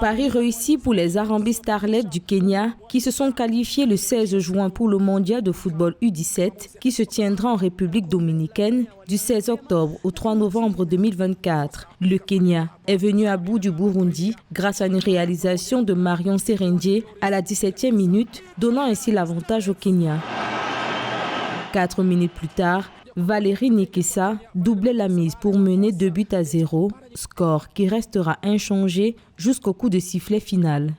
Pari réussi pour les Harambee Starlets du Kenya qui se sont qualifiés le 16 juin pour le mondial de football U17 qui se tiendra en République dominicaine du 16 octobre au 3 novembre 2024. Le Kenya est venu à bout du Burundi grâce à une réalisation de Marion Serendie à la 17e minute, donnant ainsi l'avantage au Kenya. 4 minutes plus tard, Valérie Nikissa doublait la mise pour mener 2-0, score qui restera inchangé jusqu'au coup de sifflet final.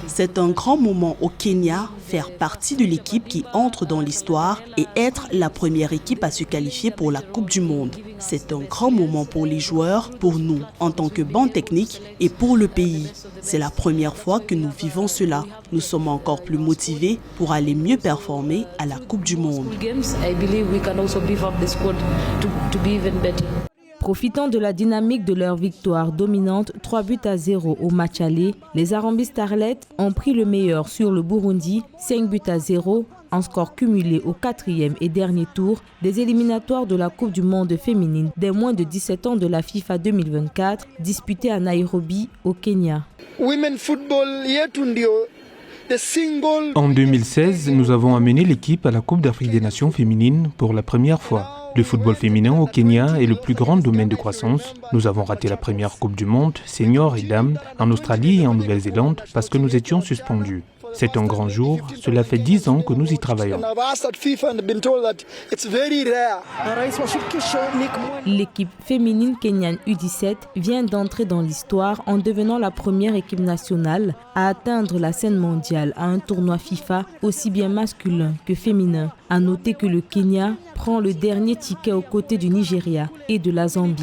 C'est un grand moment au Kenya, faire partie de l'équipe qui entre dans l'histoire et être la première équipe à se qualifier pour la Coupe du Monde. C'est un grand moment pour les joueurs, pour nous en tant que banc technique et pour le pays. C'est la première fois que nous vivons cela. Nous sommes encore plus motivés pour aller mieux performer à la Coupe du Monde. Profitant de la dynamique de leur victoire dominante 3-0 au match aller, les Harambee Starlets ont pris le meilleur sur le Burundi 5-0 en score cumulé au 4e et dernier tour des éliminatoires de la Coupe du Monde féminine des moins de 17 ans de la FIFA 2024 disputée à Nairobi au Kenya. En 2016, nous avons amené l'équipe à la Coupe d'Afrique des Nations féminines pour la première fois. Le football féminin au Kenya est le plus grand domaine de croissance. Nous avons raté la première Coupe du Monde, seniors et dames, en Australie et en Nouvelle-Zélande parce que nous étions suspendus. C'est un grand jour, cela fait 10 ans que nous y travaillons. L'équipe féminine kenyane U17 vient d'entrer dans l'histoire en devenant la première équipe nationale à atteindre la scène mondiale à un tournoi FIFA aussi bien masculin que féminin. À noter que le Kenya prend le dernier ticket aux côtés du Nigeria et de la Zambie.